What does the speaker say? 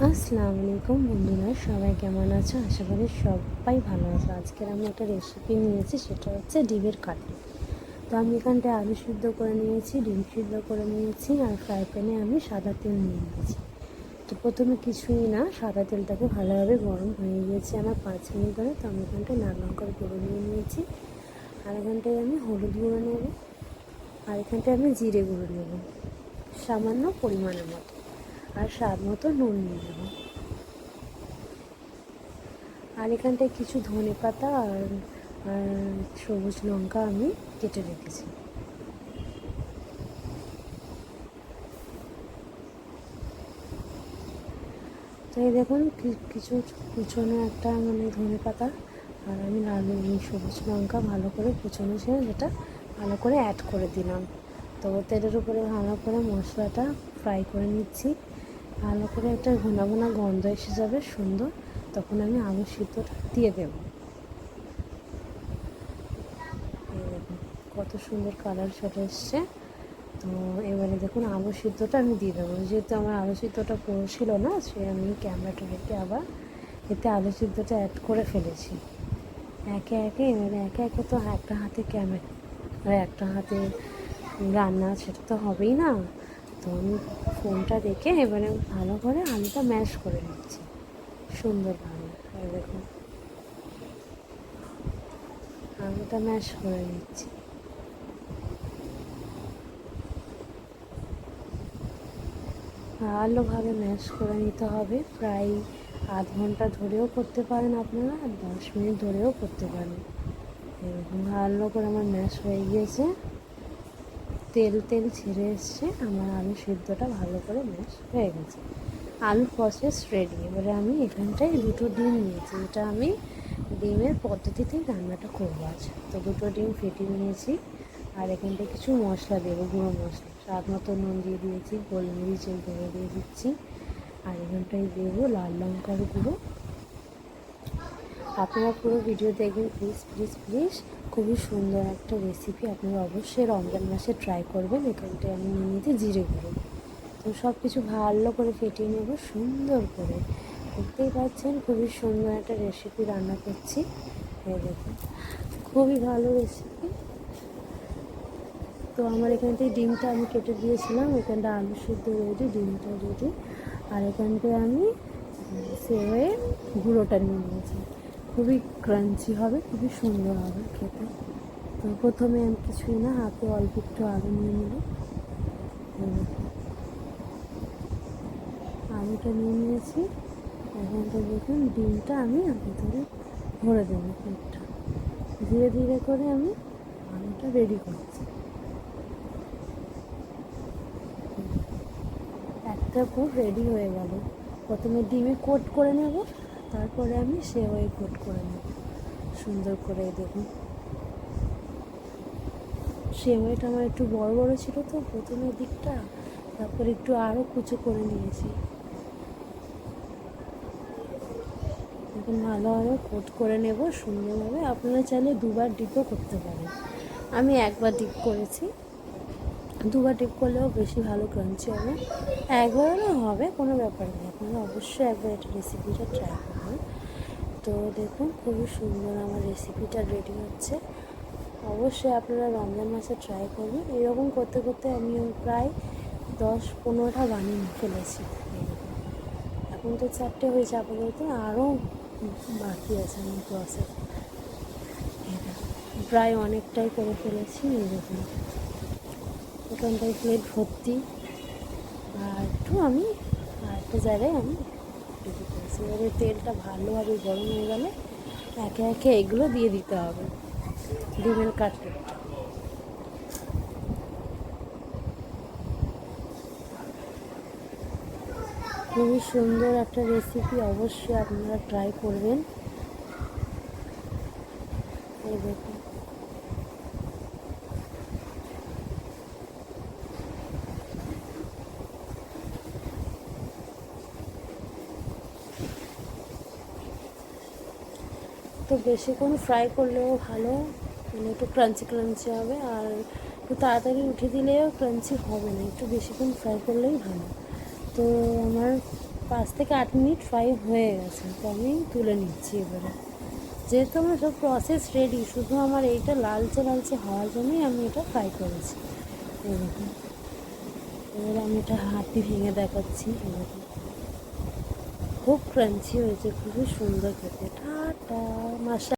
আসসালামু আলাইকুম বন্ধুরা, সবাই কেমন আছো? আশা করি সবাই ভালো আছো। আজকের আমি একটা রেসিপি নিয়েছি, সেটা হচ্ছে ডিমের কাটলেট। তো আমি এখানটায় আলু সিদ্ধ করে নিয়েছি, ডিম সিদ্ধ করে নিয়েছি, আর ফ্রাই প্যানে আমি সাদা তেল নিয়ে নিয়েছি। তো প্রথমে কিছুই না, সাদা তেলটাকে ভালোভাবে গরম হয়ে গিয়েছে আমার 5 মিনিট ধরে। তো আমি এখানটায় লাল লঙ্কার গুঁড়ো নিয়ে নিয়েছি, আর এখানটায় আমি হলুদ গুঁড়ো নেব, আর এখানটায় আমি জিরে গুঁড়ো নেব সামান্য পরিমাণের মতো, আর স্বাদ মতো নুন নিয়ে নেব। আর এখানটায় কিছু ধনেপাতা আর সবুজ লঙ্কা আমি কেটে রেখেছি। তো এই দেখুন কিছু কুচনো একটা ধনেপাতা, আর আমি লাল সবুজ লঙ্কা ভালো করে কুচনো ছিল, যেটা ভালো করে অ্যাড করে দিলাম। তো তেলের উপরে ভালো করে মশলাটা ফ্রাই করে নিচ্ছি। ভালো করে একটা ঘন ঘন গন্ধ এসে যাবে সুন্দর, তখন আমি আলু সিদ্ধটা দিয়ে দেবো। এই দেখুন কত সুন্দর কালার চলে এসছে। তো এবারে দেখুন আলু সিদ্ধটা আমি দিয়ে দেবো। যেহেতু আমার আলু সিদ্ধটা পুরো ছিল না, সে আমি ক্যামেরাটা রেখে আবার এতে আলু সিদ্ধটা অ্যাড করে ফেলেছি। একে একে এবারে একে একে তো একটা হাতে ক্যামেরা আর একটা হাতে রান্না, সেটা তো হবেই না। তো আমি ফোনটা রেখে এবারে ভালো করে আলুটা ম্যাশ করে নিচ্ছি সুন্দরভাবে। দেখুন আলুটা ম্যাশ করে নিচ্ছি। ভালোভাবে ম্যাশ করে নিতে হবে। প্রায় আধ ঘন্টা ধরেও করতে পারেন আপনারা, আর 10 মিনিট ধরেও করতে পারেন। এরকম ভালো করে আমার ম্যাশ হয়ে গিয়েছে, তেল তেল ছেড়ে এসছে, আমার আলু সিদ্ধটা ভালো করে ম্যাশ হয়ে গেছে। আলুর প্রসেস রেডি। এবারে আমি এখানটায় 2টো ডিম নিয়েছি, এটা আমি ডিমের পদ্ধতিতেই রান্নাটা করবো আজ। তো 2টো ডিম ফেটিয়ে নিয়েছি, আর এখানটায় কিছু মশলা দেবো, গুঁড়ো মশলা স্বাদ মতো নুন দিয়ে দিয়েছি, গোলমরিচের গুঁড়ো দিয়ে দিচ্ছি, আর এখানটায় দেবো লাল লঙ্কার গুঁড়ো। আপনারা পুরো ভিডিও দেখবেন প্লিজ প্লিজ প্লিজ। খুবই সুন্দর একটা রেসিপি, আপনারা অবশ্যই রমজান মাসে ট্রাই করবেন। এখানটায় আমি নিয়ে নিতে জিরে গুঁড়ো। তো সব কিছু ভালো করে ফেটিয়ে নেব সুন্দর করে। দেখতেই পাচ্ছেন খুবই সুন্দর একটা রেসিপি রান্না করছি। এই দেখুন খুবই ভালো রেসিপি। তো আমার এখানটায় ডিমটা আমি কেটে দিয়েছিলাম, এখানটা আলু সিদ্ধ রেডি, ডিমটা রেডি, আর এখানটায় আমি সেওয়ের গুঁড়োটা নিয়ে নিয়েছি। খুবই ক্রাঞ্চি হবে, খুবই সুন্দর হবে খেতে। তো প্রথমে আমি কিছুই না, হাতে অল্প একটু আলু নিয়ে নেব। আলুটা নিয়ে নিয়েছি, এখানটা দেখুন ডিমটা আমি ভিতরে ভরে দেবো পেটটা। ধীরে ধীরে করে আমি আলুটা রেডি করছি। একটা পুর রেডি হয়ে গেল। প্রথমে ডিমে কোট করে নেব, তারপরে আমি সেওয়ে কোট করে নেব সুন্দর করে। দেখুন সেওয়েটা আমার একটু বড় বড় ছিল, তো প্রথমের দিকটা, তারপর একটু আরও কুচো করে নিয়েছি। এখন ভালোভাবে কোট করে নেব সুন্দরভাবে। আপনারা চাইলে 2বার ডিপও করতে পারেন, আমি 1বার ডিপ করেছি। 2বার ডিপ করলেও বেশি ভালো ক্রাঞ্চি হবে। একবারও হবে, কোনো ব্যাপার নেই। আপনারা অবশ্যই একবার এটা রেসিপিটা ট্রাই করবেন। তো দেখুন খুবই সুন্দর আমার রেসিপিটা রেডি হচ্ছে। অবশ্যই আপনারা রমজান মাসে ট্রাই করবেন। এরকম করতে করতে আমি প্রায় 10-15টা বানিয়ে ফেলেছি। এখন তো 4টে হয়েছে, আপাতত আরও বাকি আছে আমার প্রসেস। প্রায় অনেকটাই করে ফেলেছি। এরকম এখানটায় প্লেট ভর্তি, আর একটু আমি আরেকটা জায়গায় আমি রেডি করেছি। এবারে তেলটা ভালোভাবে গরম হয়ে গেলে একে একে এগুলো দিয়ে দিতে হবে, ডিমের কাটলেটটা। খুবই সুন্দর একটা রেসিপি, অবশ্যই আপনারা ট্রাই করবেন। এই দেখুন তো বেশিক্ষণ ফ্রাই করলেও ভালো, একটু ক্রাঞ্চি ক্রাঞ্চি হবে, আর একটু তাড়াতাড়ি উঠে দিলেও ক্রাঞ্চি হবে না, একটু বেশিক্ষণ ফ্রাই করলেই ভালো। তো আমার 5 থেকে 8 মিনিট ফ্রাই হয়ে গেছে, তো আমি তুলে নিচ্ছি এবারে। যেহেতু আমার সব প্রসেস রেডি, শুধু আমার এইটা লালচে লালচে হওয়ার জন্যই আমি এটা ফ্রাই করেছি। এরকম এবারে আমি এটা হাতে ভেঙে দেখাচ্ছি। এরকম খুব ক্রাঞ্চি হয়েছে, খুবই সুন্দর খেতে। টাটা। মাশা